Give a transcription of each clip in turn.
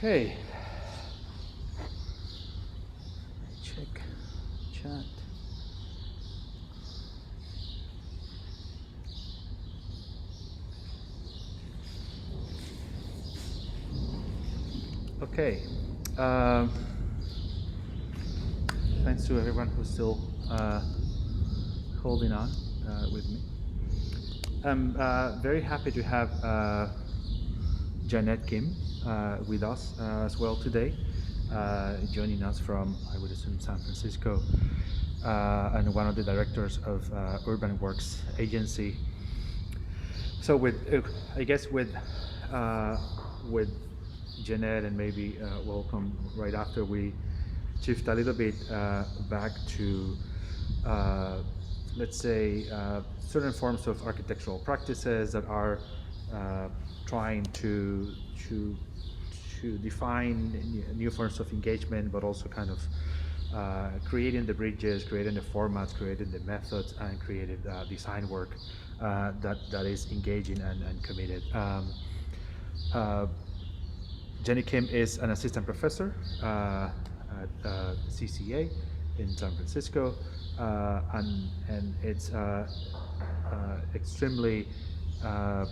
Okay, check chat. Okay, um, thanks to everyone who's still holding on with me. I'm very happy to have Janette Kim with us as well today, joining us from, I would assume, San Francisco, and one of the directors of Urban Works Agency. So I guess with Jeanette, and maybe welcome right after we shift a little bit back to, uh, let's say, certain forms of architectural practices that are uh, trying to to define new forms of engagement, but also kind of creating the bridges, creating the formats, creating the methods, and creating design work that is engaging and committed. Uh, Jenny Kim is an assistant professor at CCA in San Francisco, and it's extremely, uh,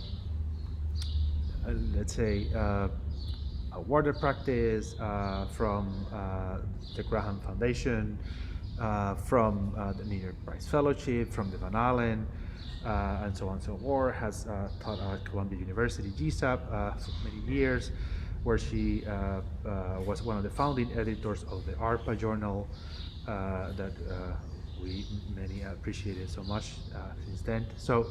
let's say, a water practice from the Graham Foundation, from the New York Prize Fellowship, from the Van Allen, and so on and so forth. Has taught at Columbia University GSAP for many years, where she was one of the founding editors of the ARPA journal that we many appreciated so much since then. So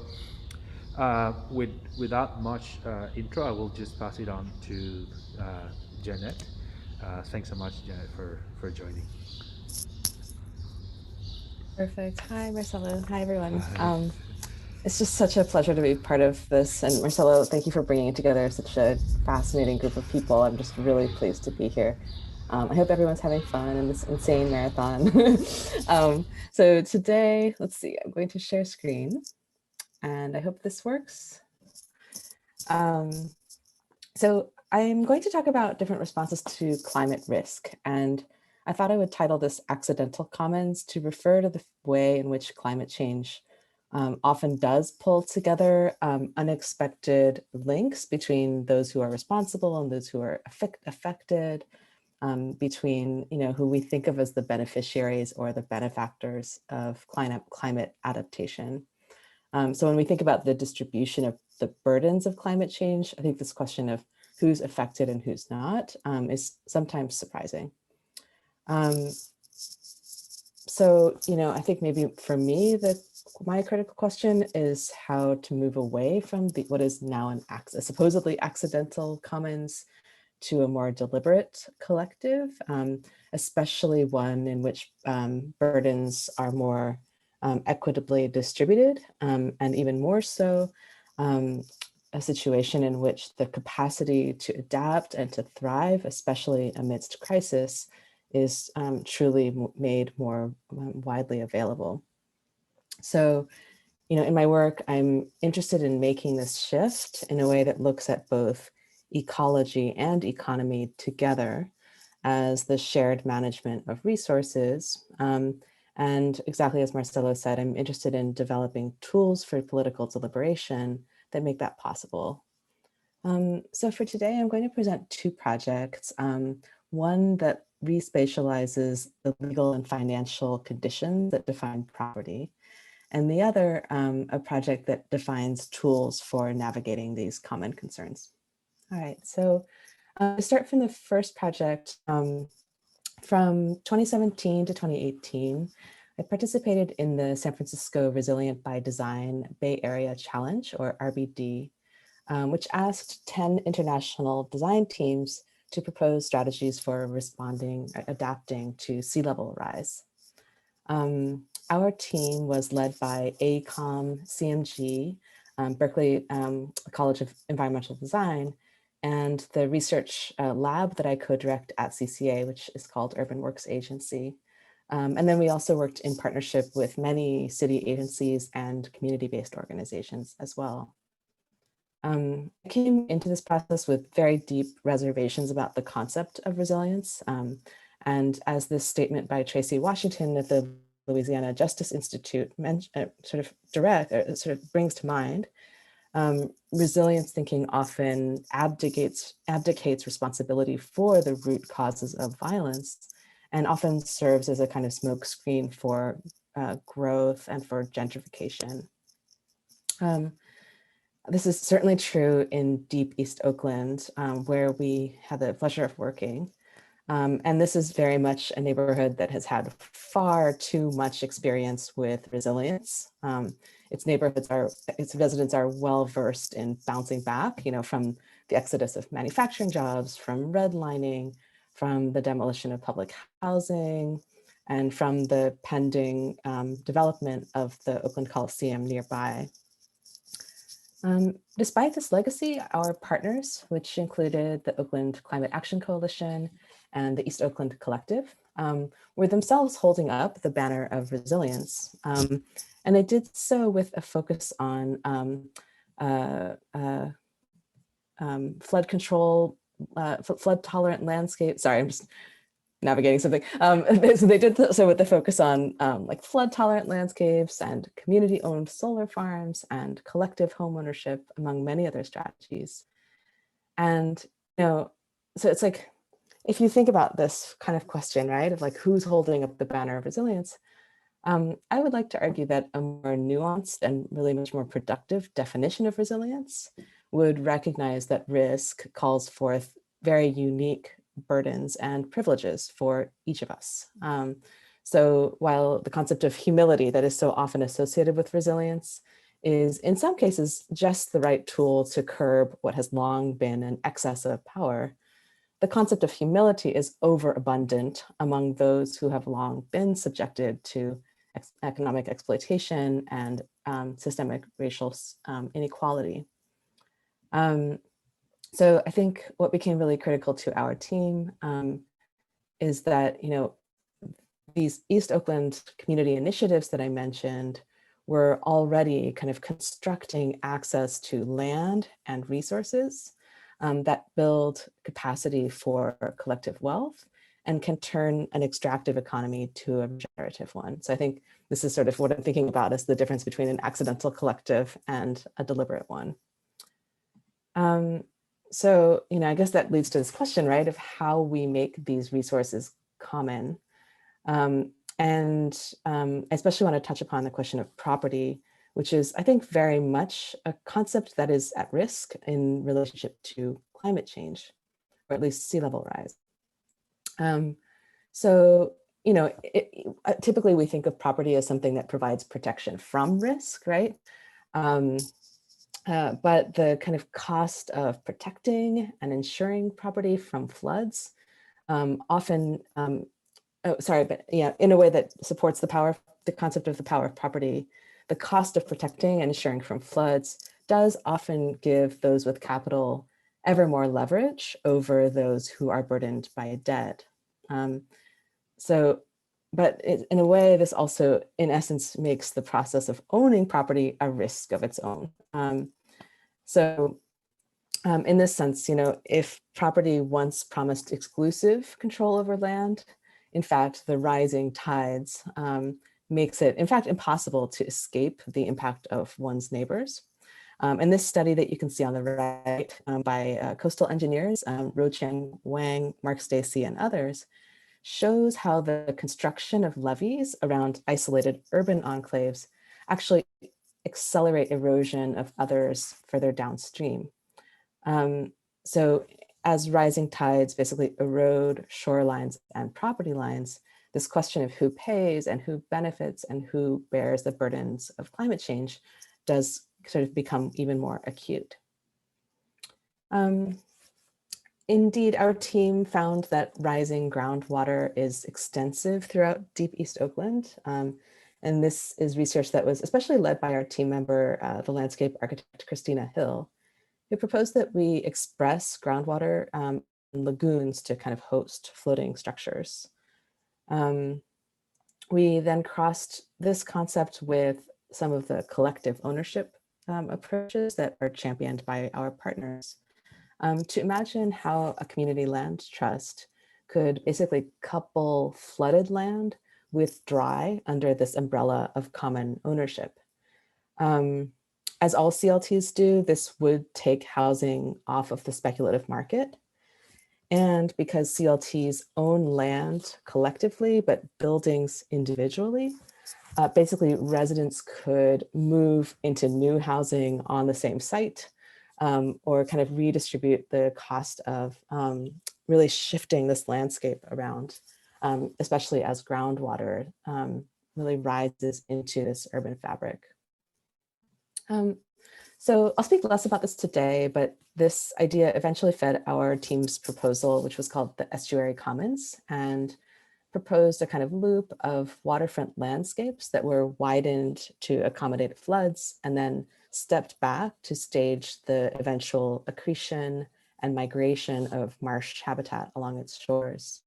without much intro, I will just pass it on to Jeanette. Thanks so much, Jeanette, for joining. Perfect. Hi, Marcelo. Hi, everyone. Hi. It's just such a pleasure to be part of this. And Marcelo, thank you for bringing together such a fascinating group of people. I'm just really pleased to be here. I hope everyone's having fun in this insane marathon. So today, let's see, I'm going to share screen and I hope this works. Um, so I'm going to talk about different responses to climate risk. And I thought I would title this Accidental Commons to refer to the way in which climate change often does pull together unexpected links between those who are responsible and those who are affected, between who we think of as the beneficiaries or the benefactors of climate adaptation. So when we think about the distribution of the burdens of climate change, I think this question of who's affected and who's not is sometimes surprising. Um, so, I think maybe for me, my critical question is how to move away from what is now a supposedly accidental commons to a more deliberate collective, especially one in which burdens are more equitably distributed, and even more so, a situation in which the capacity to adapt and to thrive, especially amidst crisis, is truly made more widely available. So, in my work, I'm interested in making this shift in a way that looks at both ecology and economy together as the shared management of resources. And exactly as Marcelo said, I'm interested in developing tools for political deliberation that make that possible. So for today, I'm going to present two projects. One that respatializes the legal and financial conditions that define property, and the other, a project that defines tools for navigating these common concerns. All right, so to start from the first project, from 2017 to 2018, I participated in the San Francisco Resilient by Design Bay Area Challenge, or RBD, which asked 10 international design teams to propose strategies for adapting to sea level rise. Our team was led by AECOM, CMG, Berkeley College of Environmental Design, and the research lab that I co-direct at CCA, which is called Urban Works Agency. And then we also worked in partnership with many city agencies and community-based organizations as well. I came into this process with very deep reservations about the concept of resilience. And as this statement by Tracy Washington at the Louisiana Justice Institute sort of brings to mind, resilience thinking often abdicates responsibility for the root causes of violence, and often serves as a kind of smokescreen for growth and for gentrification. This is certainly true in deep East Oakland, where we had the pleasure of working. And this is very much a neighborhood that has had far too much experience with resilience. Its residents are well versed in bouncing back, from the exodus of manufacturing jobs, from redlining, from the demolition of public housing, and from the pending development of the Oakland Coliseum nearby. Despite this legacy, our partners, which included the Oakland Climate Action Coalition and the East Oakland Collective, were themselves holding up the banner of resilience. And they did so with a focus on flood control, flood tolerant landscape. Sorry, I'm just navigating something. So they did so with the focus on like flood tolerant landscapes and community owned solar farms and collective home ownership, among many other strategies. And, so it's like, if you think about this kind of question, right, of like who's holding up the banner of resilience, I would like to argue that a more nuanced and really much more productive definition of resilience would recognize that risk calls forth very unique burdens and privileges for each of us. So while the concept of humility that is so often associated with resilience is in some cases just the right tool to curb what has long been an excess of power, the concept of humility is overabundant among those who have long been subjected to economic exploitation and systemic racial inequality. So I think what became really critical to our team is that, these East Oakland community initiatives that I mentioned were already kind of constructing access to land and resources that build capacity for collective wealth and can turn an extractive economy to a regenerative one. So I think this is sort of what I'm thinking about as the difference between an accidental collective and a deliberate one. So, I guess that leads to this question, right, of how we make these resources common. And I especially want to touch upon the question of property, which is, I think, very much a concept that is at risk in relationship to climate change, or at least sea level rise. So, typically we think of property as something that provides protection from risk, right? But the kind of cost of protecting and ensuring property from floods often, in a way that supports the concept of the power of property, the cost of protecting and ensuring from floods does often give those with capital ever more leverage over those who are burdened by a debt. But in a way, this also, in essence, makes the process of owning property a risk of its own. In this sense, if property once promised exclusive control over land, in fact, the rising tides makes it, in fact, impossible to escape the impact of one's neighbors. And this study that you can see on the right by coastal engineers, Ro-Cheng Wang, Mark Stacey, and others, shows how the construction of levees around isolated urban enclaves actually accelerate erosion of others further downstream. So as rising tides basically erode shorelines and property lines, this question of who pays and who benefits and who bears the burdens of climate change does sort of become even more acute. Indeed, our team found that rising groundwater is extensive throughout deep East Oakland. And this is research that was especially led by our team member, the landscape architect, Christina Hill, who proposed that we express groundwater in lagoons to kind of host floating structures. We then crossed this concept with some of the collective ownership approaches that are championed by our partners to imagine how a community land trust could basically couple flooded land with dry under this umbrella of common ownership. As all CLTs do, this would take housing off of the speculative market. And because CLTs own land collectively, but buildings individually, basically residents could move into new housing on the same site or kind of redistribute the cost of really shifting this landscape around, especially as groundwater really rises into this urban fabric. So I'll speak less about this today, but this idea eventually fed our team's proposal, which was called the Estuary Commons, and proposed a kind of loop of waterfront landscapes that were widened to accommodate floods and then stepped back to stage the eventual accretion and migration of marsh habitat along its shores.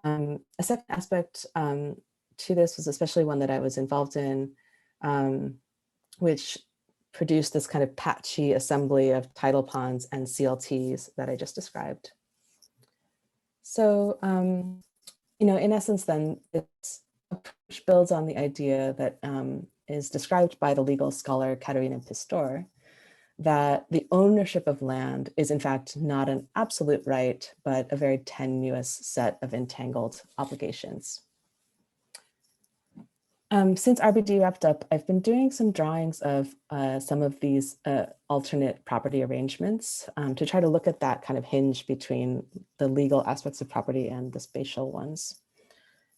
A second aspect to this was especially one that I was involved in, which produced this kind of patchy assembly of tidal ponds and CLTs that I just described. So, in essence, then, this approach builds on the idea that is described by the legal scholar Katerina Pistor, that the ownership of land is in fact not an absolute right, but a very tenuous set of entangled obligations. Since RBD wrapped up, I've been doing some drawings of some of these alternate property arrangements to try to look at that kind of hinge between the legal aspects of property and the spatial ones.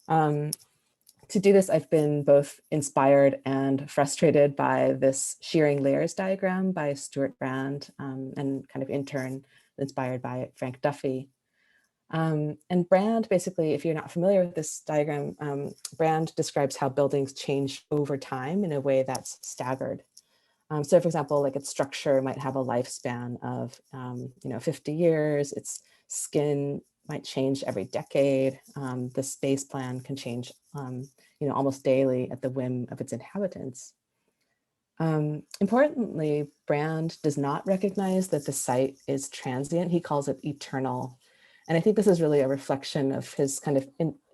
To do this, I've been both inspired and frustrated by this shearing layers diagram by Stuart Brand and kind of in turn inspired by Frank Duffy. And Brand, basically, if you're not familiar with this diagram, Brand describes how buildings change over time in a way that's staggered. So for example, like its structure might have a lifespan of 50 years, its skin might change every decade, the space plan can change almost daily at the whim of its inhabitants. Importantly, Brand does not recognize that the site is transient. He calls it eternal. And I think this is really a reflection of his kind of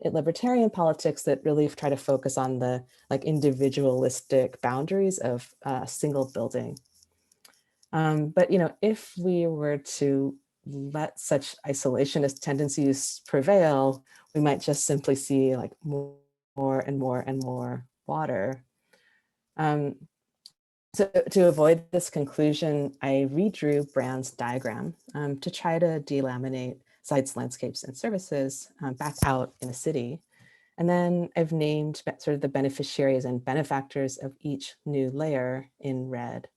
libertarian politics that really try to focus on the individualistic boundaries of a single building. But if we were to let such isolationist tendencies prevail, we might just simply see like more and more and more water. So to avoid this conclusion, I redrew Brand's diagram to try to delaminate sites, landscapes, and services back out in a city. And then I've named sort of the beneficiaries and benefactors of each new layer in red.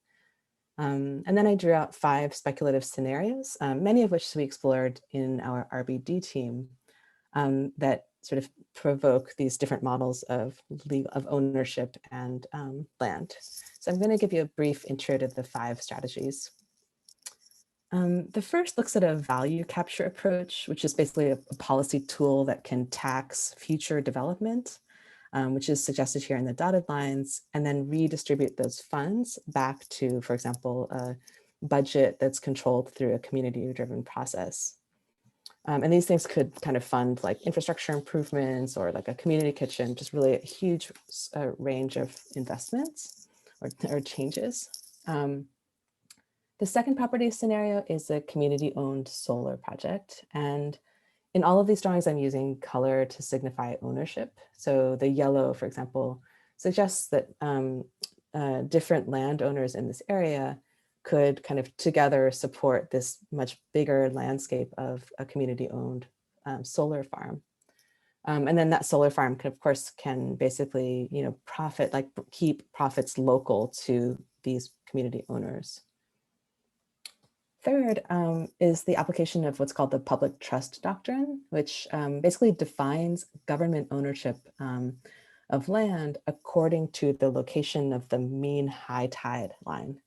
And then I drew out 5 speculative scenarios, many of which we explored in our RBD team that sort of provoke these different models of ownership and land. So I'm going to give you a brief intro to the 5 strategies. The first looks at a value capture approach, which is basically a policy tool that can tax future development, which is suggested here in the dotted lines, and then redistribute those funds back to, for example, a budget that's controlled through a community-driven process. And these things could kind of fund like infrastructure improvements or like a community kitchen, just really a huge range of investments or changes. The second property scenario is a community-owned solar project. And in all of these drawings, I'm using color to signify ownership. So the yellow, for example, suggests that different landowners in this area could kind of together support this much bigger landscape of a community-owned solar farm. And then that solar farm can, of course, can basically, profit, like keep profits local to these community owners. Third is the application of what's called the public trust doctrine, which basically defines government ownership of land according to the location of the mean high tide line.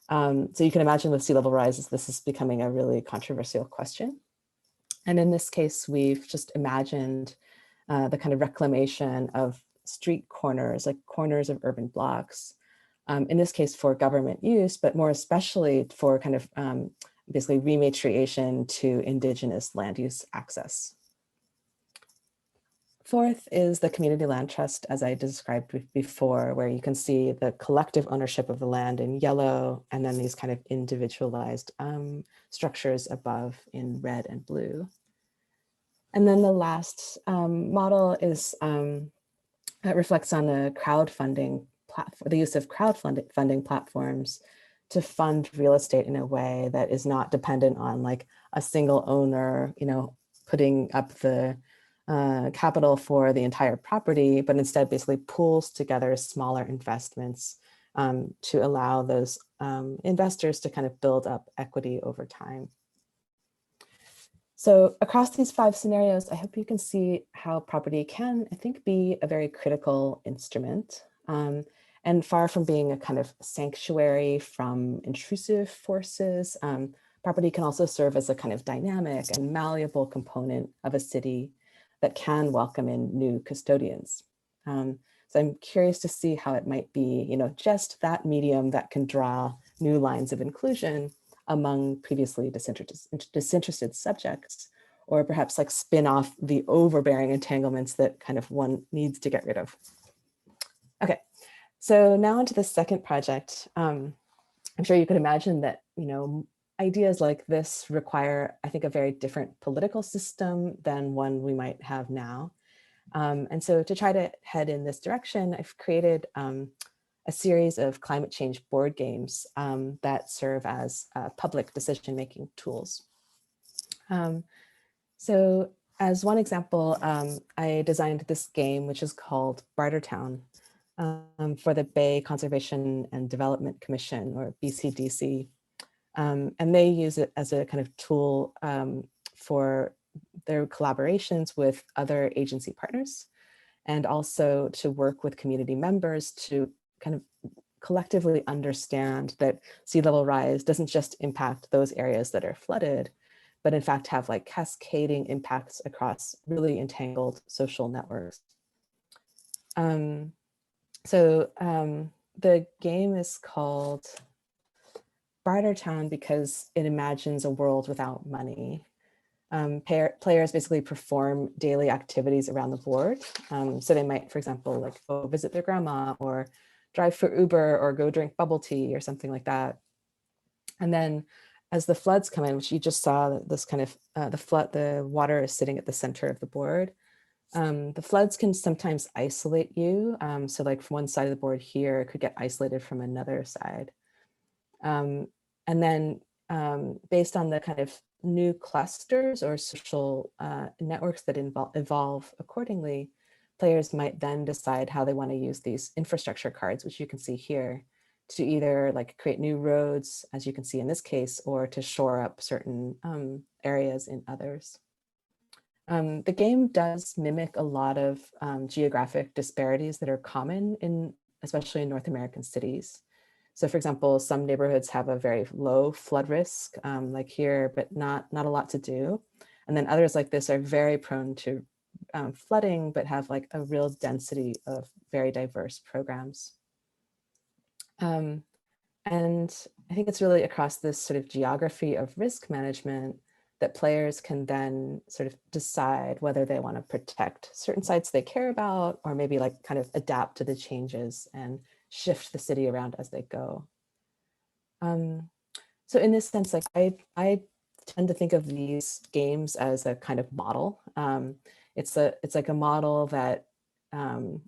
So you can imagine with sea level rises, this is becoming a really controversial question. And in this case, we've just imagined the kind of reclamation of street corners, like corners of urban blocks, in this case for government use, but more especially for kind of basically rematriation to indigenous land use access. Fourth is the community land trust, as I described before, where you can see the collective ownership of the land in yellow, and then these kind of individualized structures above in red and blue. And then the last model is that reflects on the crowdfunding platform, the use of crowdfunding platforms to fund real estate in a way that is not dependent on like a single owner, putting up the capital for the entire property, but instead basically pools together smaller investments to allow those investors to kind of build up equity over time. So across these 5 scenarios, I hope you can see how property can, I think, be a very critical instrument. And far from being a kind of sanctuary from intrusive forces, property can also serve as a kind of dynamic and malleable component of a city that can welcome in new custodians. So I'm curious to see how it might be, just that medium that can draw new lines of inclusion among previously disinterested subjects, or perhaps like spin off the overbearing entanglements that kind of one needs to get rid of. Okay, so now into the second project. I'm sure you could imagine that, ideas like this require, I think, a very different political system than one we might have now. And so to try to head in this direction, I've created a series of climate change board games that serve as public decision-making tools. So as one example, I designed this game, which is called Bartertown, for the Bay Conservation and Development Commission, or BCDC. And they use it as a kind of tool for their collaborations with other agency partners, and also to work with community members to kind of collectively understand that sea level rise doesn't just impact those areas that are flooded, but in fact have like cascading impacts across really entangled social networks. The game is called Bartertown because it imagines a world without money. Players basically perform daily activities around the board. So they might, for example, like go visit their grandma, or drive for Uber, or go drink bubble tea or something like that. And then as the floods come in, which you just saw, this kind of the water is sitting at the center of the board. The floods can sometimes isolate you. So like from one side of the board here, it could get isolated from another side. And then based on the kind of new clusters or social networks that evolve accordingly, players might then decide how they want to use these infrastructure cards, which you can see here, to either like create new roads, as you can see in this case, or to shore up certain areas in others. The game does mimic a lot of geographic disparities that are common in, especially in North American cities. So for example, some neighborhoods have a very low flood risk, like here, but not a lot to do. And then others like this are very prone to flooding, but have like a real density of very diverse programs. And I think it's really across this sort of geography of risk management that players can then sort of decide whether they want to protect certain sites they care about, or maybe like kind of adapt to the changes and shift the city around as they go. So in this sense, like I tend to think of these games as a kind of model. It's like a model that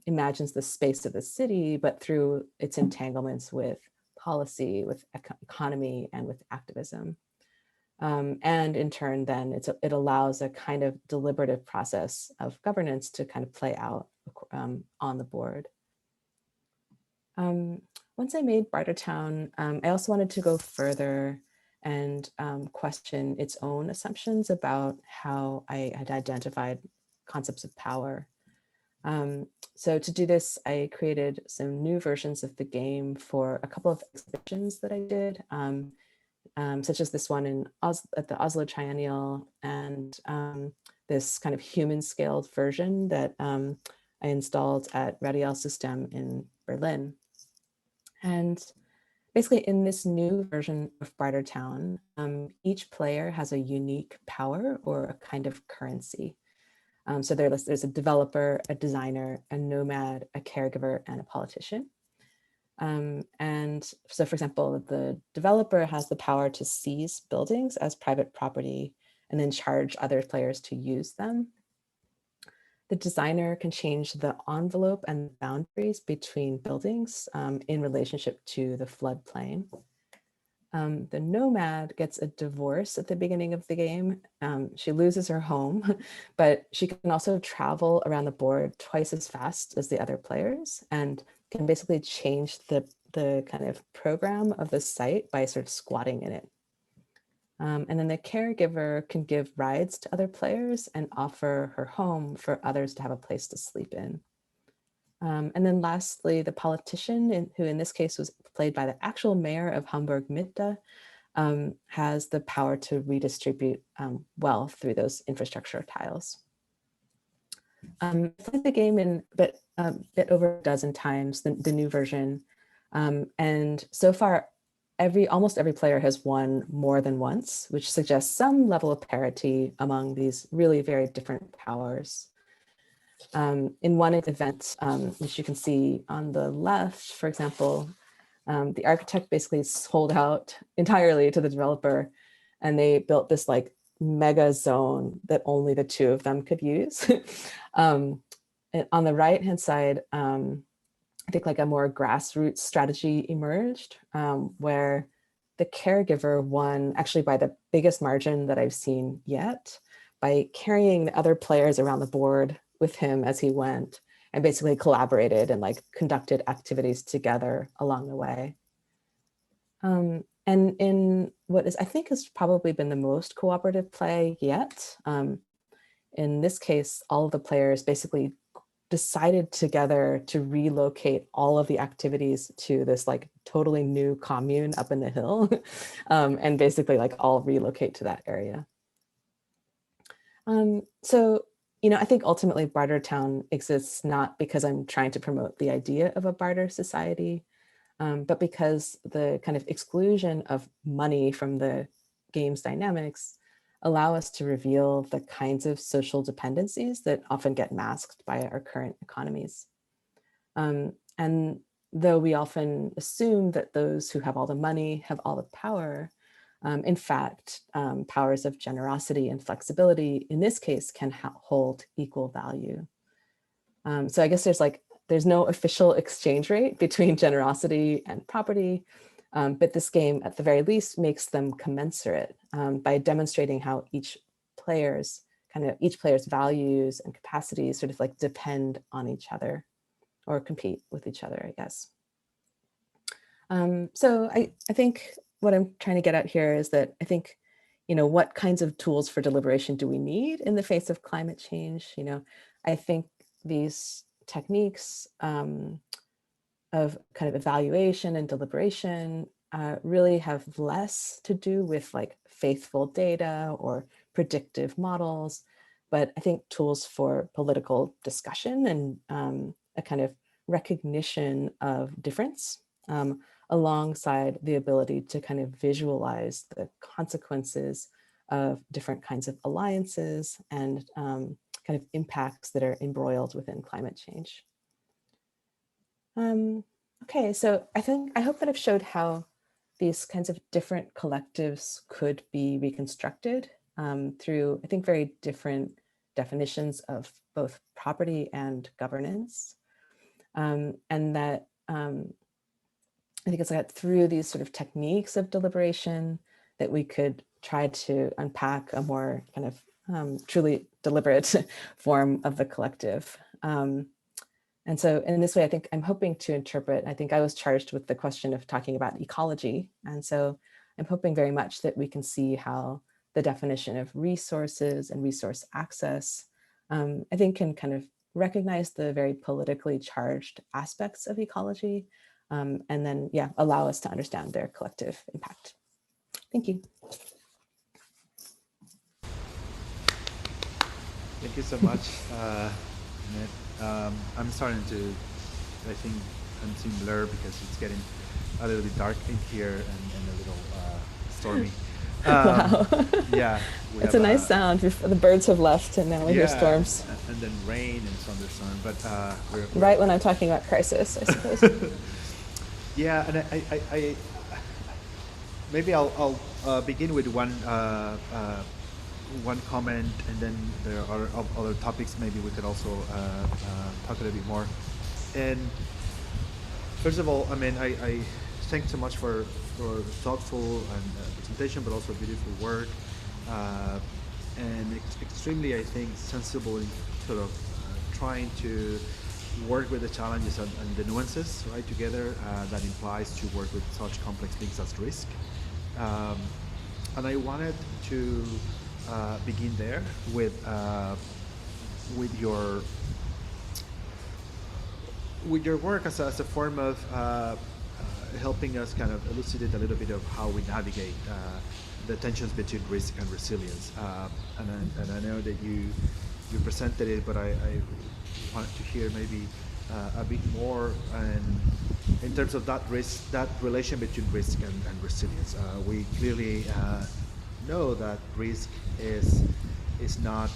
imagines the space of the city, but through its entanglements with policy, with economy, and with activism. And in turn, then it allows a kind of deliberative process of governance to kind of play out on the board. Once I made Bartertown, I also wanted to go further and question its own assumptions about how I had identified concepts of power. So to do this, I created some new versions of the game for a couple of exhibitions that I did, such as this one at the Oslo Triennial, and this kind of human-scaled version that I installed at Radial System in Berlin. And basically, in this new version of Bartertown, each player has a unique power or a kind of currency. So there's a developer, a designer, a nomad, a caregiver, and a politician. And so, for example, the developer has the power to seize buildings as private property and then charge other players to use them. The designer can change the envelope and boundaries between buildings in relationship to the floodplain. The nomad gets a divorce at the beginning of the game. She loses her home, but she can also travel around the board twice as fast as the other players and can basically change the kind of program of the site by sort of squatting in it. And then the caregiver can give rides to other players and offer her home for others to have a place to sleep in. And then lastly, the politician, who in this case was played by the actual mayor of Hamburg Mitte, has the power to redistribute wealth through those infrastructure tiles. I played the game in a bit over a dozen times, the new version. And so far, almost every player has won more than once, which suggests some level of parity among these really very different powers. In one event, which you can see on the left, for example, the architect basically sold out entirely to the developer, and they built this like mega zone that only the two of them could use. And on the right-hand side, I think like a more grassroots strategy emerged, where the caregiver won actually by the biggest margin that I've seen yet, by carrying the other players around the board with him as he went, and basically collaborated and like conducted activities together along the way. And in what is, I think has probably been the most cooperative play yet, in this case, all of the players basically decided together to relocate all of the activities to this like totally new commune up in the hill, and basically like all relocate to that area. So, I think ultimately Bartertown exists not because I'm trying to promote the idea of a barter society, but because the kind of exclusion of money from the game's dynamics allow us to reveal the kinds of social dependencies that often get masked by our current economies. And though we often assume that those who have all the money have all the power, in fact, powers of generosity and flexibility in this case can hold equal value. So I guess there's no official exchange rate between generosity and property, but this game at the very least makes them commensurate by demonstrating how each player's values and capacities sort of like depend on each other or compete with each other, I guess. So I think what I'm trying to get at here is that I think, what kinds of tools for deliberation do we need in the face of climate change? I think these techniques of kind of evaluation and deliberation really have less to do with like faithful data or predictive models, but I think tools for political discussion and a kind of recognition of difference, alongside the ability to kind of visualize the consequences of different kinds of alliances and kind of impacts that are embroiled within climate change. Okay, so I hope that I've showed how these kinds of different collectives could be reconstructed through, I think, very different definitions of both property and governance. And that I think it's like through these sort of techniques of deliberation that we could try to unpack a more kind of truly deliberate form of the collective. And so in this way, I think I'm hoping to interpret, I think I was charged with the question of talking about ecology. And so I'm hoping very much that we can see how the definition of resources and resource access, I think can kind of recognize the very politically charged aspects of ecology, and then, yeah, allow us to understand their collective impact. Thank you. Thank you so much, Janette. I'm starting to, I think, and seem blurred because it's getting a little bit dark in here and a little stormy. Wow. Yeah, we It's have a nice sound. The birds have left and now we hear yeah, storms. and then rain and thunderstorm. But we're Right when I'm talking about crisis, I suppose. yeah, and maybe I'll begin with one comment, and then there are other topics. Maybe we could also talk a little bit more. And first of all, I mean, I thank so much for thoughtful and presentation, but also beautiful work, uh, and extremely, I think, sensible in sort of trying to work with the challenges and the nuances right together that implies to work with such complex things as risk. Um, and I wanted to begin there with your with your work as a form of helping us kind of elucidate a little bit of how we navigate the tensions between risk and resilience. And I know that you presented it, but I wanted to hear maybe a bit more in terms of that risk, that relation between risk and resilience. We clearly know that risk is not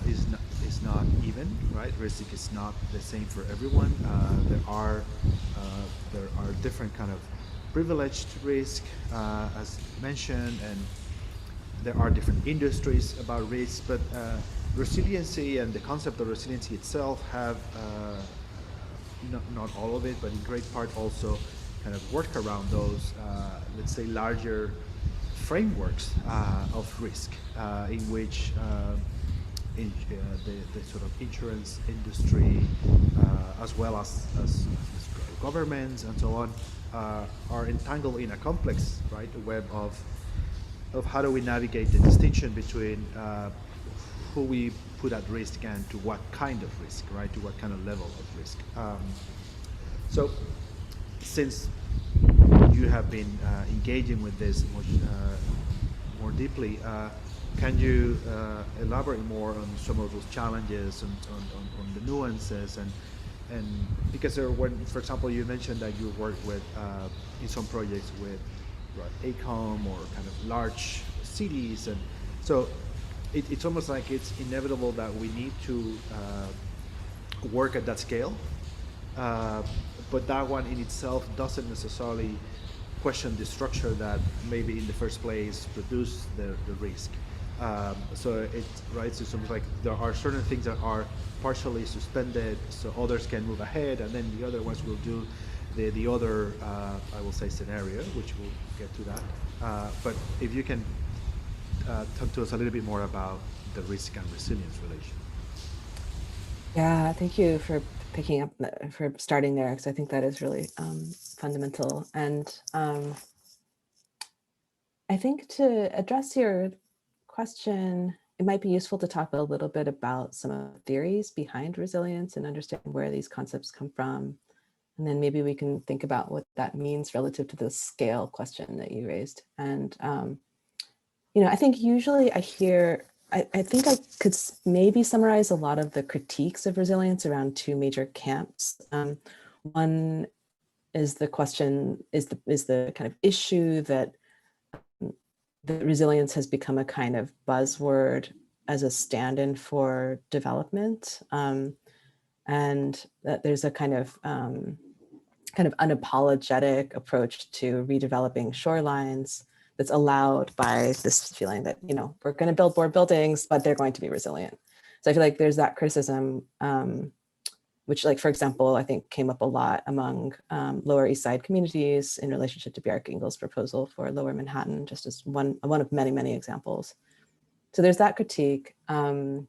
is not even, right? Risk is not the same for everyone. There are different kind of privileged risk, as mentioned, and there are different industries about risk. But resiliency and the concept of resiliency itself have not all of it, but in great part also kind of work around those, let's say, larger frameworks of risk in which the sort of insurance industry, as well as governments and so on, are entangled in a complex, right, web of how do we navigate the distinction between who we put at risk and to what kind of risk, right, to what kind of level of risk. So since you have been engaging with this much more deeply, can you elaborate more on some of those challenges and on the nuances and because when, for example, you mentioned that you work with in some projects with ACOM or kind of large cities, and so it's almost like it's inevitable that we need to work at that scale, uh, but that one in itself doesn't necessarily question the structure that maybe in the first place produced the risk. So it's right. So it's almost like there are certain things that are partially suspended, so others can move ahead, and then the other ones will do the other, I will say, scenario, which we'll get to that. But if you can talk to us a little bit more about the risk and resilience relation. Yeah, thank you for picking up, for starting there, because I think that is really fundamental. And I think to address your question, it might be useful to talk a little bit about some of the theories behind resilience and understand where these concepts come from. And then maybe we can think about what that means relative to the scale question that you raised. And, I think usually I hear, I think I could maybe summarize a lot of the critiques of resilience around two major camps. One is the question, is the kind of issue that resilience has become a kind of buzzword as a stand-in for development, and that there's a kind of unapologetic approach to redeveloping shorelines that's allowed by this feeling that we're going to build more buildings, but they're going to be resilient. So I feel like there's that criticism, which, like, for example, I think came up a lot among Lower East Side communities in relationship to Bjarke Ingels' proposal for Lower Manhattan, just as one of many, many examples. So there's that critique that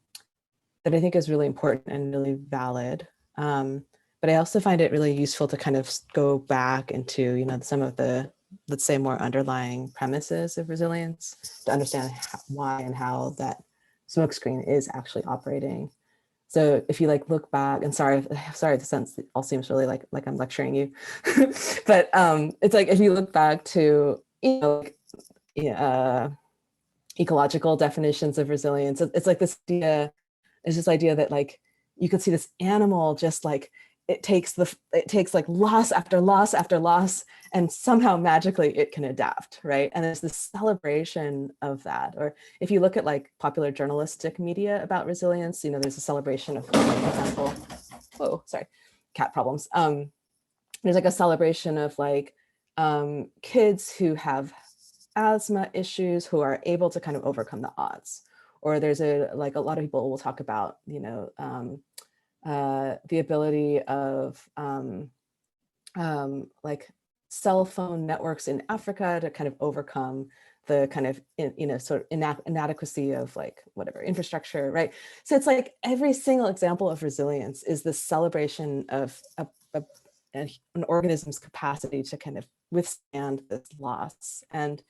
I think is really important and really valid. But I also find it really useful to kind of go back into, some of the, let's say, more underlying premises of resilience to understand why and how that smokescreen is actually operating. So if you look back, and sorry, the sense it all seems really like I'm lecturing you, but it's like if you look back to ecological definitions of resilience, it's like this idea. There's this idea that you could see this animal just it takes like loss after loss after loss, and somehow magically it can adapt, right? And there's this celebration of that. Or if you look at like popular journalistic media about resilience, there's a celebration of, for example, whoa, sorry, cat problems. There's like a celebration of like kids who have asthma issues who are able to kind of overcome the odds. Or there's a lot of people will talk about, the ability of like cell phone networks in Africa to kind of overcome the kind of, sort of inadequacy of like whatever infrastructure, right? So it's like every single example of resilience is the celebration of an organism's capacity to kind of withstand this loss. And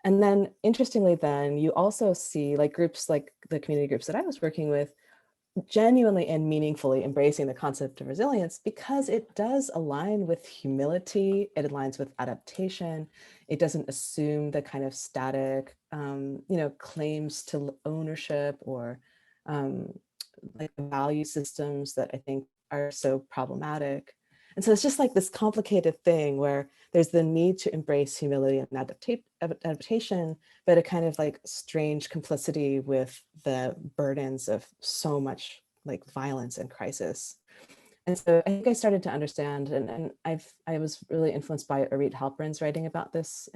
then interestingly, then you also see like groups like the community groups that I was working with genuinely and meaningfully embracing the concept of resilience, because it does align with humility, it aligns with adaptation, it doesn't assume the kind of static, claims to ownership or like value systems that I think are so problematic. And so it's just like this complicated thing where there's the need to embrace humility and adaptation, but a kind of like strange complicity with the burdens of so much like violence and crisis. And so I think I started to understand, and I was really influenced by Arit Halperin's writing about this,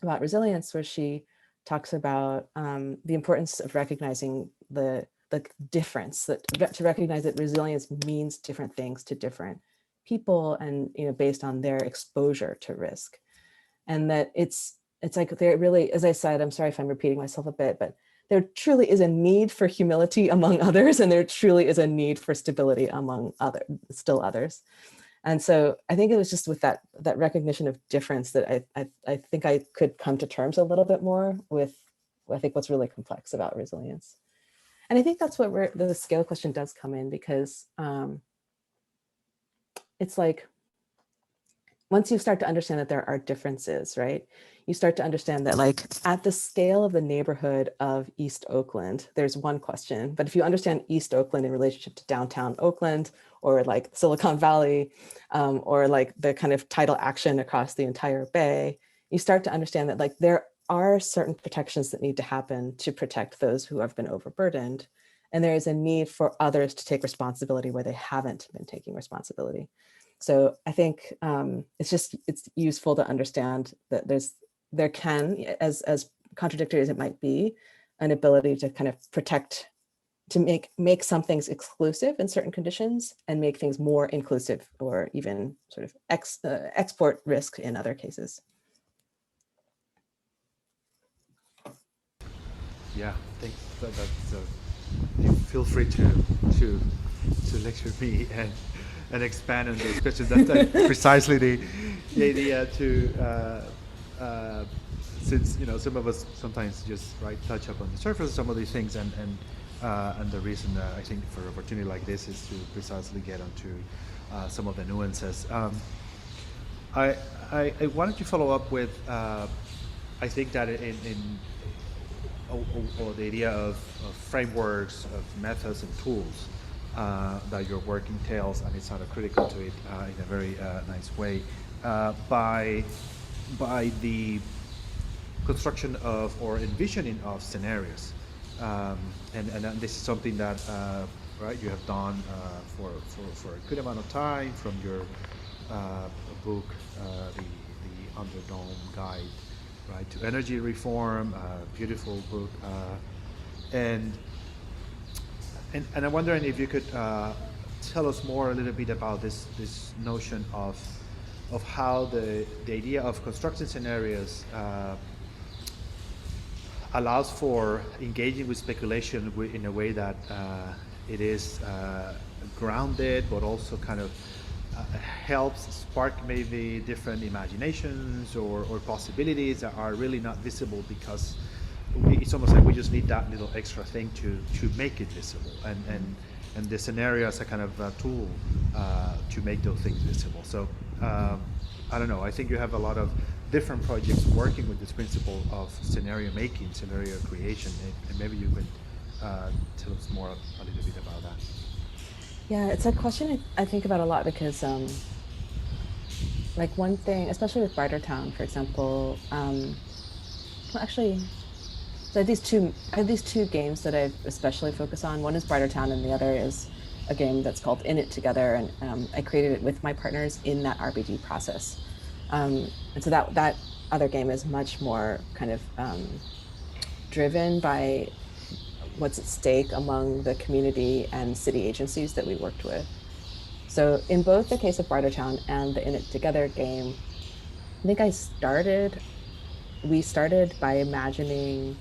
about resilience, where she talks about the importance of recognizing the difference, that to recognize that resilience means different things to different people, and based on their exposure to risk. And that it's like there really, as I said, I'm sorry if I'm repeating myself a bit, but there truly is a need for humility among others, and there truly is a need for stability among others. And so I think it was just with that recognition of difference that I think I could come to terms a little bit more with, I think, what's really complex about resilience. And I think that's what the scale question does come in, because it's like, once you start to understand that there are differences, right? You start to understand that like at the scale of the neighborhood of East Oakland, there's one question. But if you understand East Oakland in relationship to downtown Oakland, or like Silicon Valley, or like the kind of tidal action across the entire Bay, you start to understand that like there are certain protections that need to happen to protect those who have been overburdened. And there is a need for others to take responsibility where they haven't been taking responsibility. So I think it's useful to understand that there can, as contradictory as it might be, an ability to kind of protect, to make some things exclusive in certain conditions and make things more inclusive, or even sort of export risk in other cases. Yeah, thanks. Feel free to lecture me and expand on those questions. That's precisely the idea to, since some of us sometimes just touch up on the surface of some of these things, and the reason I think for an opportunity like this is to precisely get onto some of the nuances. I wanted to follow up with I think that or the idea of frameworks, of methods and tools that your work entails, and it's sort of critical to it in a very nice way, by the construction of, or envisioning of, scenarios. And this is something that you have done for a good amount of time, from your book, the Underdome Guide, to energy reform, beautiful book, and I'm wondering if you could tell us more a little bit about this notion of how the idea of constructing scenarios allows for engaging with speculation in a way that it is grounded, but also kind of helps spark maybe different imaginations or possibilities that are really not visible, because it's almost like we just need that little extra thing to make it visible, and the scenario as a kind of tool to make those things visible. So I don't know, I think you have a lot of different projects working with this principle of scenario making, scenario creation, and maybe you could tell us more a little bit about that. Yeah, it's a question I think about a lot because like one thing, especially with Bartertown, for example, well, actually, so I have these two games that I've especially focused on. One is Bartertown, and the other is a game that's called In It Together, and I created it with my partners in that RPG process. And so that other game is much more kind of driven by what's at stake among the community and city agencies that we worked with. So in both the case of Bartertown and the In It Together game, I think we started by imagining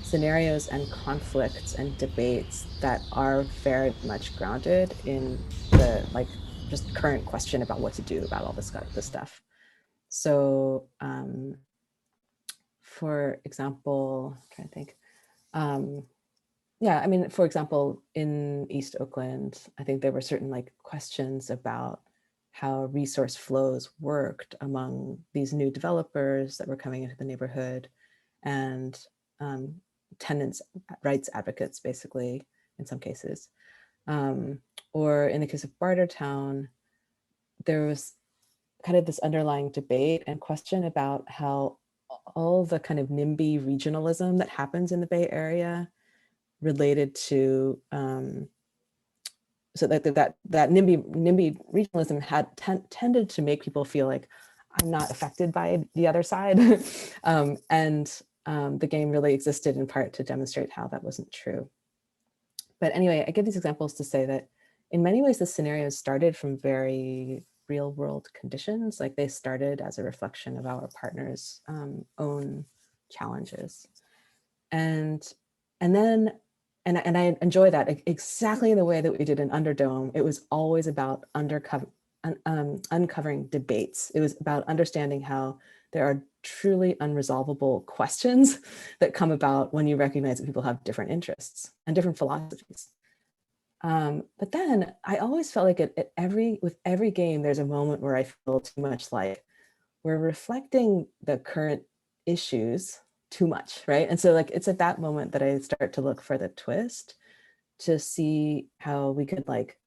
scenarios and conflicts and debates that are very much grounded in the like just current question about what to do about all this stuff. So for example, I'm trying to think. Um, yeah, I mean, for example, in East Oakland, I think there were certain like questions about how resource flows worked among these new developers that were coming into the neighborhood and um, tenants, rights advocates, basically, in some cases. Um, or in the case of Bartertown, there was kind of this underlying debate and question about how all the kind of NIMBY regionalism that happens in the Bay Area related to so that NIMBY regionalism had tended to make people feel like I'm not affected by the other side, and the game really existed in part to demonstrate how that wasn't true. But anyway, I give these examples to say that in many ways the scenarios started from very real world conditions, like they started as a reflection of our partners' own challenges, and and then and I enjoy that exactly the way that we did in Underdome. It was always about uncovering debates. It was about understanding how there are truly unresolvable questions that come about when you recognize that people have different interests and different philosophies. But then I always felt like with every game, there's a moment where I feel too much like we're reflecting the current issues too much, right? And so like it's at that moment that I start to look for the twist to see how we could like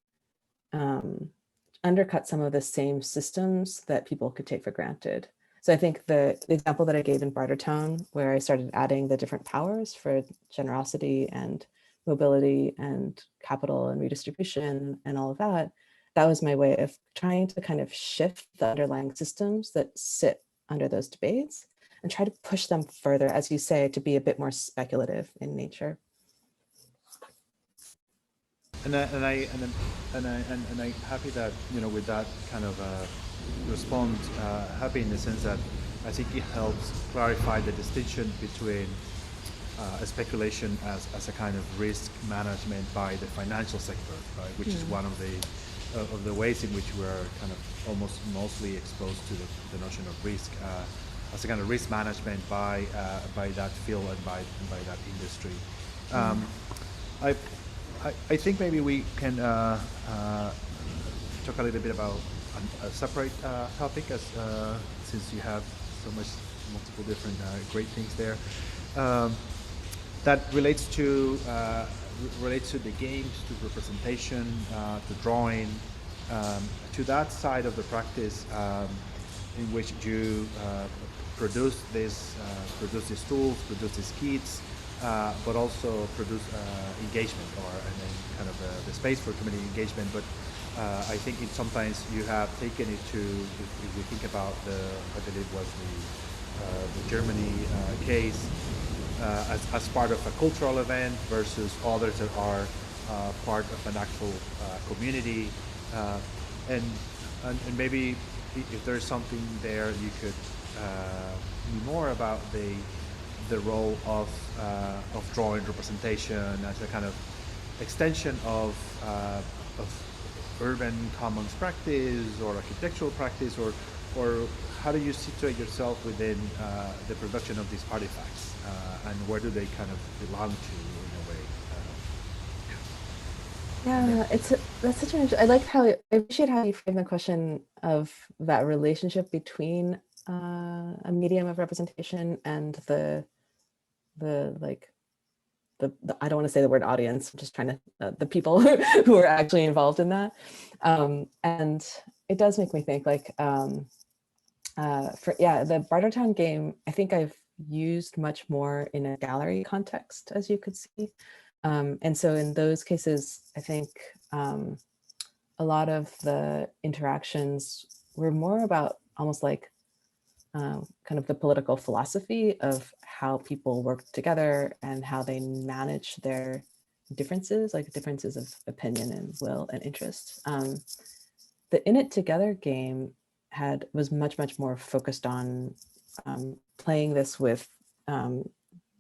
undercut some of the same systems that people could take for granted. So I think the example that I gave in Bartertown, where I started adding the different powers for generosity and mobility and capital and redistribution and all of that, that was my way of trying to kind of shift the underlying systems that sit under those debates and try to push them further, as you say, to be a bit more speculative in nature. And I'm happy that with that kind of respond, happy in the sense that I think it helps clarify the distinction between speculation as a kind of risk management by the financial sector, right? Which is one of the ways in which we're kind of almost mostly exposed to the notion of risk as a kind of risk management by that field and by that industry. I I think maybe we can talk a little bit about a separate topic, as since you have so much multiple different great things there. Um, that relates to the games, to representation, to drawing, to that side of the practice in which you produce these tools, produce these kits, but also produce engagement and then kind of the space for community engagement. But I think sometimes you have taken it to, if we think about I believe was the Germany case, as part of a cultural event versus others that are part of an actual community. Uh, and, and maybe if there's something there you could be more about the role of drawing representation as a kind of extension of urban commons practice or architectural practice, or how do you situate yourself within the production of these artifacts, and where do they kind of belong to in a way? Yeah, that's such an I like how I appreciate how you frame the question of that relationship between a medium of representation and the I don't want to say the word audience, I'm just trying to, the people who are actually involved in that. And it does make me think like, the Bartertown game, I think I've used much more in a gallery context, as you could see. And so in those cases, I think a lot of the interactions were more about almost like kind of the political philosophy of how people work together and how they manage their differences, like differences of opinion and will and interest. The In It Together game was much more focused on playing this with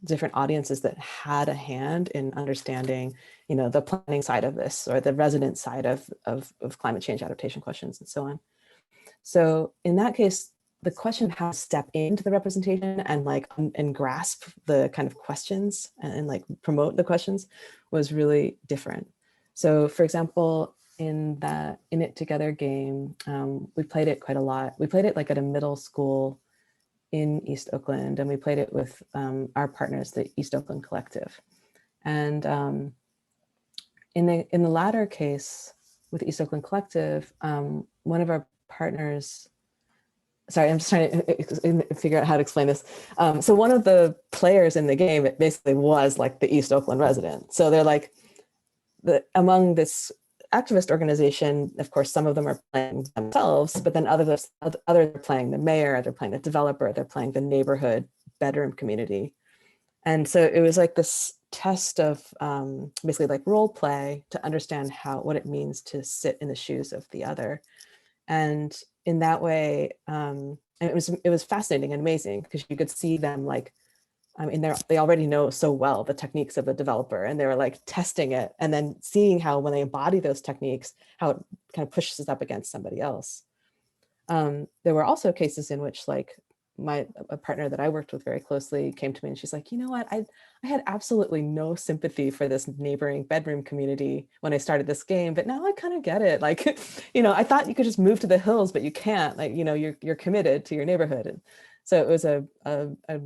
different audiences that had a hand in understanding, the planning side of this or the resident side of climate change adaptation questions and so on. So in that case, the question of how to step into the representation and like and grasp the kind of questions and like promote the questions was really different. So for example, in the In It Together game, we played it quite a lot. We played it like at a middle school in East Oakland, and we played it with our partners, the East Oakland Collective. And in the latter case with East Oakland Collective, one of our partners, sorry, I'm just trying to figure out how to explain this. So one of the players in the game, it basically was like the East Oakland resident. So they're like, among this activist organization, of course, some of them are playing themselves, but then others are playing the mayor, they're playing the developer, they're playing the neighborhood bedroom community. And so it was like this test of basically like role play to understand what it means to sit in the shoes of the other. And in that way, it was fascinating and amazing because you could see them like, I mean, they already know so well the techniques of a developer, and they were like testing it and then seeing how when they embody those techniques, how it kind of pushes up against somebody else. There were also cases in which like a partner that I worked with very closely came to me and she's like, you know what, I had absolutely no sympathy for this neighboring bedroom community when I started this game, but now I kind of get it. Like, I thought you could just move to the hills, but you can't. Like, you're committed to your neighborhood. And so it was a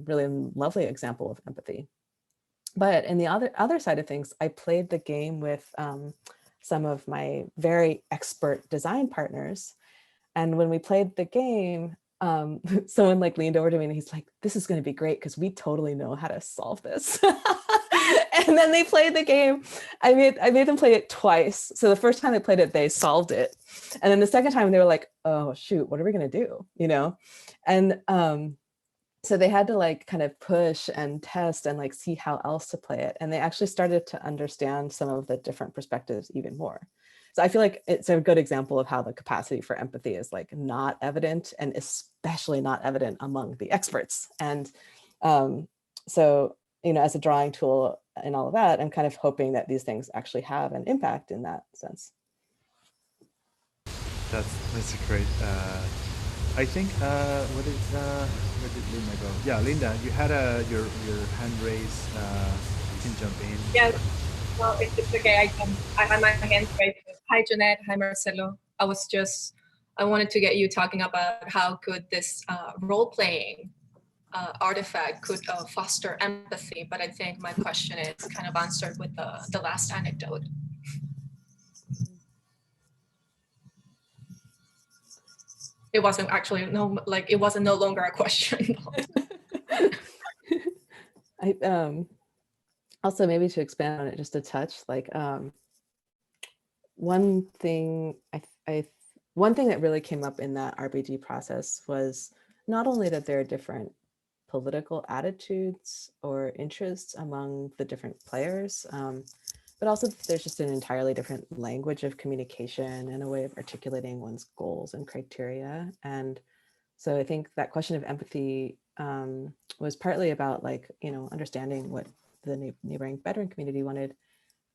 really lovely example of empathy. But in the other side of things, I played the game with some of my very expert design partners. And when we played the game, someone like leaned over to me and he's like, this is going to be great because we totally know how to solve this. And then they played the game. I made them play it twice. So the first time they played it, they solved it. And then the second time they were like, oh shoot, what are we going to do? And so they had to like kind of push and test and like see how else to play it. And they actually started to understand some of the different perspectives even more. So I feel like it's a good example of how the capacity for empathy is like not evident, and especially not evident among the experts. And so, as a drawing tool and all of that, I'm kind of hoping that these things actually have an impact in that sense. That's great. I think where did Linda go? Yeah, Linda, you had your hand raised. You can jump in. Yeah, well, it's okay. I had my hands raised. Hi, Janette. Hi, Marcelo. I wanted to get you talking about how could this role-playing artifact could foster empathy, but I think my question is kind of answered with the last anecdote. It wasn't actually it wasn't no longer a question. Also, maybe to expand on it just a touch, like one thing that really came up in that RPG process was not only that there are different political attitudes or interests among the different players, but also there's just an entirely different language of communication and a way of articulating one's goals and criteria. And so I think that question of empathy was partly about like, understanding what the neighboring bedroom community wanted.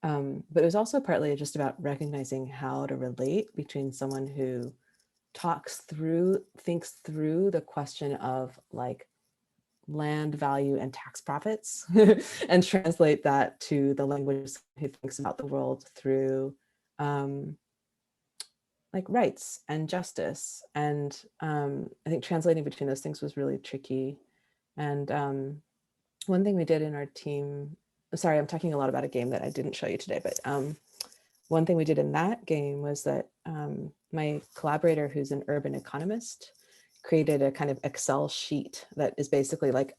But it was also partly just about recognizing how to relate between someone who thinks through the question of like land value and tax profits and translate that to the language who thinks about the world through like rights and justice. And I think translating between those things was really tricky. And one thing we did in our team sorry, I'm talking a lot about a game that I didn't show you today, but one thing we did in that game was that my collaborator, who's an urban economist, created a kind of Excel sheet that is basically like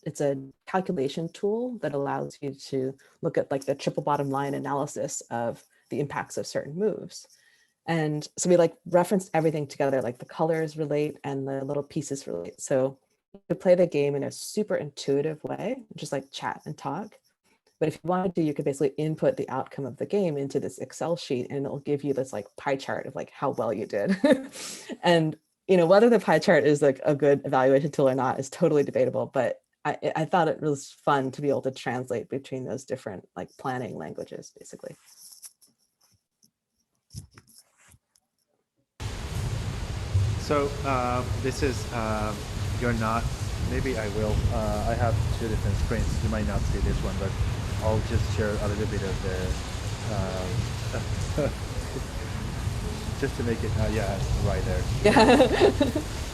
it's a calculation tool that allows you to look at like the triple bottom line analysis of the impacts of certain moves. And so we like referenced everything together, like the colors relate and the little pieces relate. So you could play the game in a super intuitive way, just like chat and talk. But if you wanted to, you could basically input the outcome of the game into this Excel sheet, and it'll give you this like pie chart of like how well you did. And whether the pie chart is like a good evaluation tool or not is totally debatable. But I thought it was fun to be able to translate between those different like planning languages, basically. So this is, you're not, maybe I will, I have two different screens. You might not see this one, but I'll just share a little bit of the, just to make it, yeah, right there. Yeah.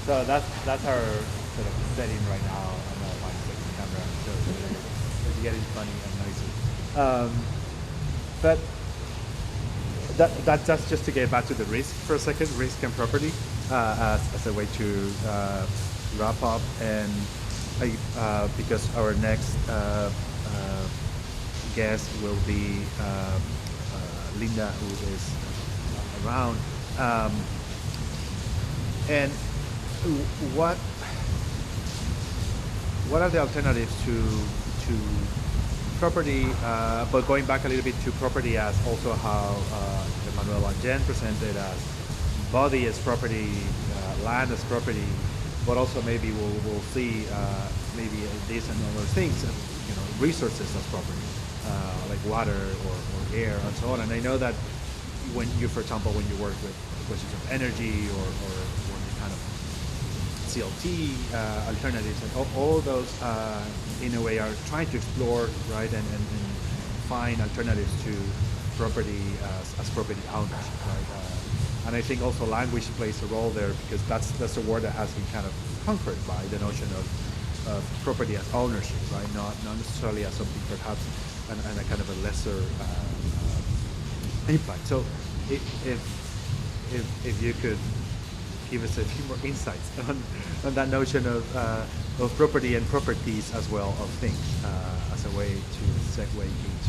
So that's our sort of setting right now on the 5-6 camera. So it's getting funny and noisy. But that's just to get back to the risk for a second, risk and property, as a way to wrap up. And because our next guest will be Linda, who is around. And what are the alternatives to property, but going back a little bit to property as also how Emmanuel and Jen presented as body as property, land as property, but also maybe we'll see maybe this and other things, resources as property, like water or air and so on. And I know that when you, for example, when you work with questions of energy or kind of CLT alternatives, and all those in a way are trying to explore, right, and find alternatives to property as property owners, right? And I think also language plays a role there, because that's a word that has been kind of conquered by the notion of property as ownership, right? Not necessarily as something perhaps and a kind of a lesser impact. So if you could give us a few more insights on that notion of property and properties as well of things, as a way to segue into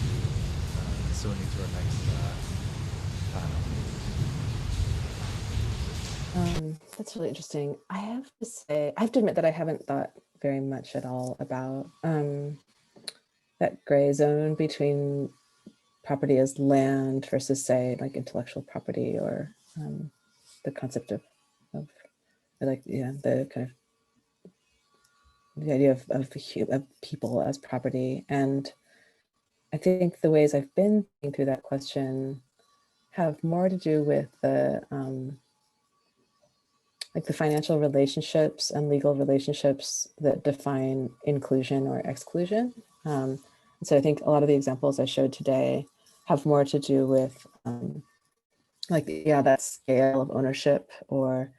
soon into our next panel. That's really interesting. I have to admit that I haven't thought very much at all about that gray zone between property as land versus, say, like intellectual property, or the concept of like, yeah, the kind of the idea of people as property. And I think the ways I've been thinking through that question have more to do with the like the financial relationships and legal relationships that define inclusion or exclusion. And so I think a lot of the examples I showed today have more to do with like, yeah, that scale of ownership, or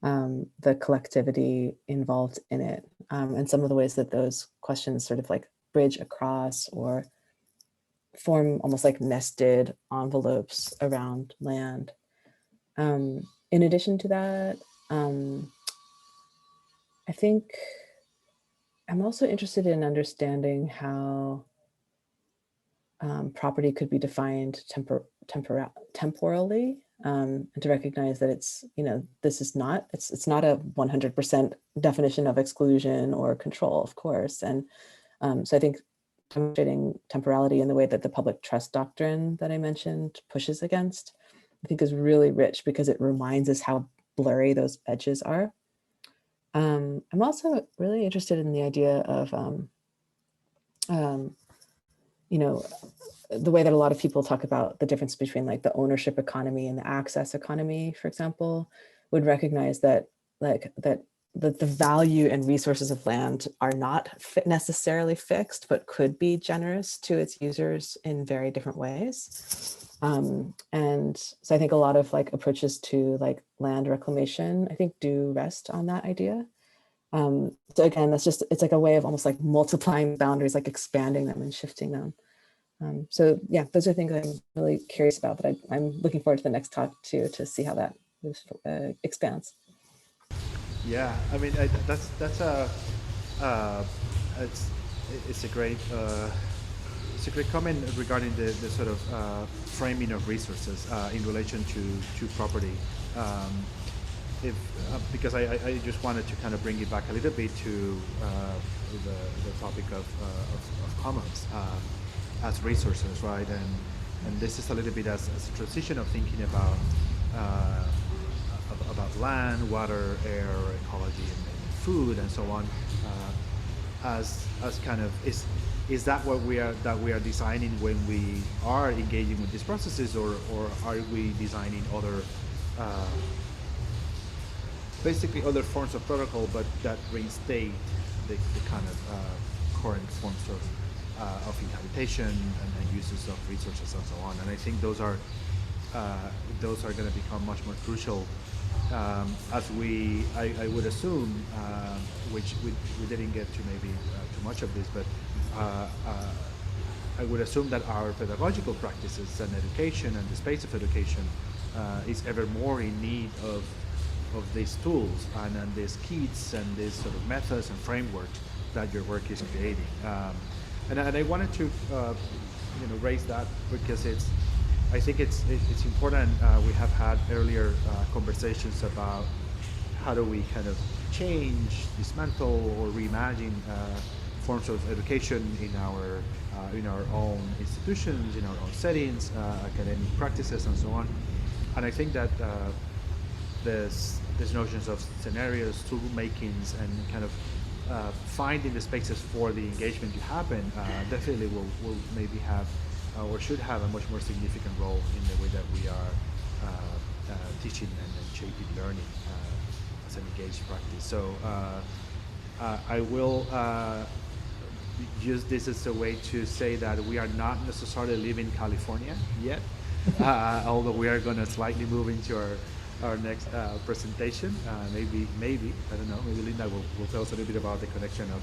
the collectivity involved in it, and some of the ways that those questions sort of like bridge across or form almost like nested envelopes around land. In addition to that, I think I'm also interested in understanding how property could be defined temporally, and to recognize that it's, this is not, it's not a 100% definition of exclusion or control, of course. And so I think demonstrating temporality in the way that the public trust doctrine that I mentioned pushes against, I think is really rich, because it reminds us how blurry those edges are. I'm also really interested in the idea of, the way that a lot of people talk about the difference between like the ownership economy and the access economy, for example, would recognize that the value and resources of land are not necessarily fixed, but could be generous to its users in very different ways. And so I think a lot of like approaches to like land reclamation, I think, do rest on that idea. So again, it's like a way of almost like multiplying boundaries, like expanding them and shifting them. So yeah, those are things I'm really curious about, but I'm looking forward to the next talk too, to see how that expands. Yeah, I mean, that's a uh, it's it's a great comment regarding the sort of framing of resources in relation to property. Um, if Because I just wanted to kind of bring it back a little bit to the topic of commons as resources, right? And this is a little bit as a transition of thinking uh, about land, water, air, ecology, and food, and so on. As kind of is that what we are designing when we are engaging with these processes, or are we designing other basically other forms of protocol, but that reinstate the kind of current forms of inhabitation and uses of resources and so on. And I think those are going to become much more crucial as I would assume, which we didn't get to maybe too much of this, but I would assume that our pedagogical practices and education and the space of education is ever more in need of these tools and these kits and these sort of methods and frameworks that your work is creating. And I wanted to raise that because I think it's important. We have had earlier conversations about how do we kind of change, dismantle, or reimagine forms of education in our own institutions, in our own settings, academic practices, and so on. And I think that there's notions of scenarios, tool makings, and kind of finding the spaces for the engagement to happen definitely will maybe have or should have a much more significant role in the way that we are teaching and shaping learning as an engaged practice. So I will use this as a way to say that we are not necessarily living California yet, although we are going to slightly move into our next presentation. Maybe, I don't know, maybe Linda will tell us a little bit about the connection of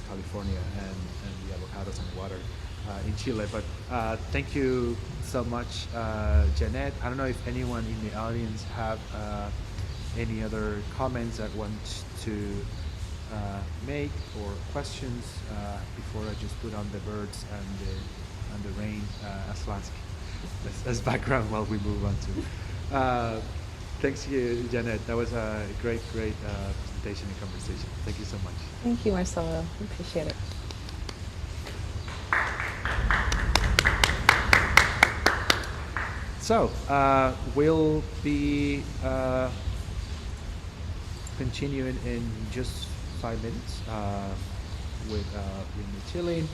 California and the avocados and water in Chile. But thank you so much, Janette. I don't know if anyone in the audience have any other comments that want to make or questions before I just put on the birds and the rain as background while we move on to. Thanks you, Janette. That was a great presentation and conversation. Thank you so much. Thank you, Marcelo. I appreciate it. So we'll be continuing in just 5 minutes with the chilling,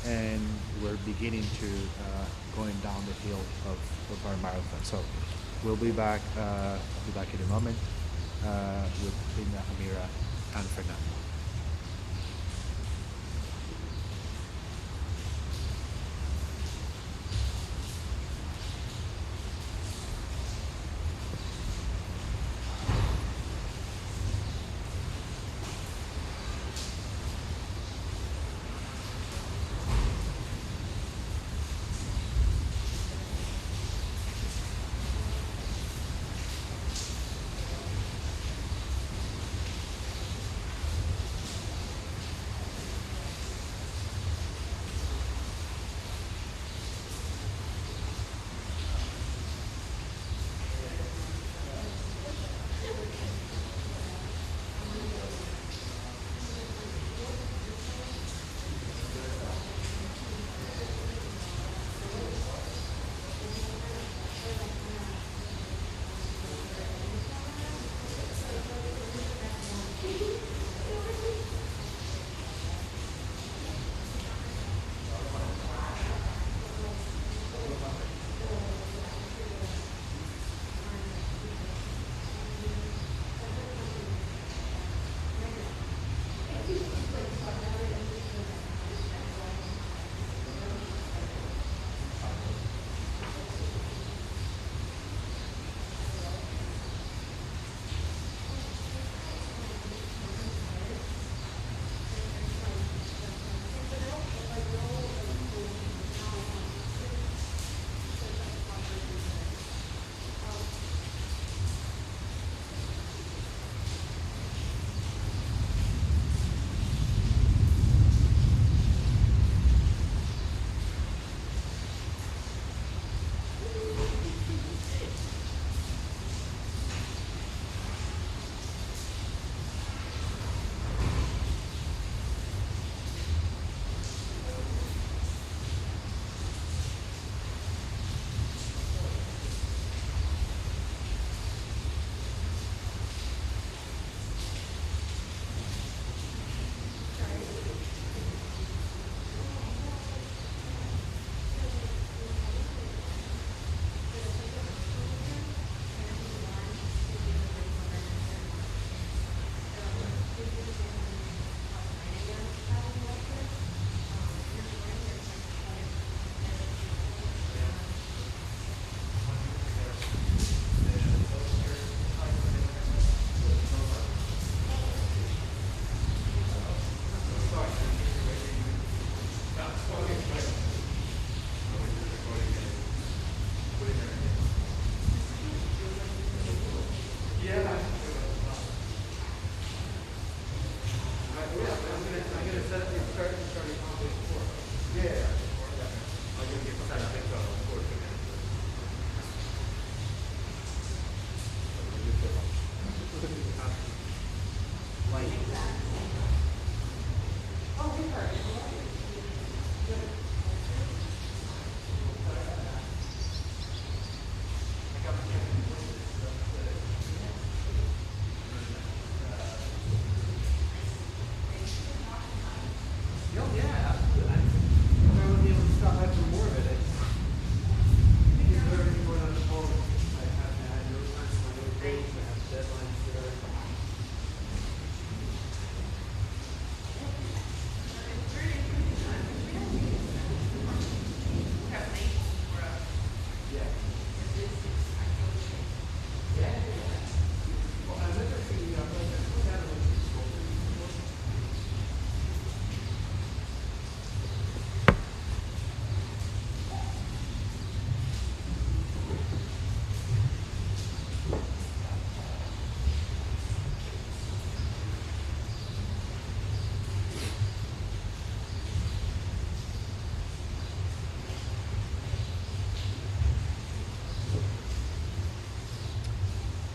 and we're beginning to going down the hill of our marathon. So we'll be back. I'll be back in a moment with Linda, Amira, and Fernando.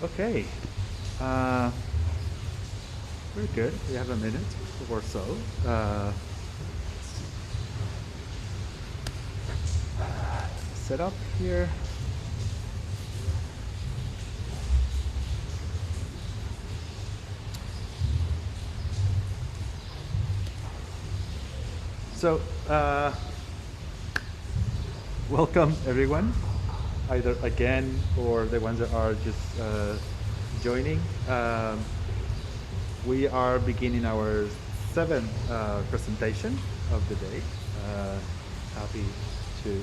Okay. Uh, we're good. We have a minute or so. Set up here. So, welcome everyone, either again or the ones that are just joining. We are beginning our seventh presentation of the day. Happy to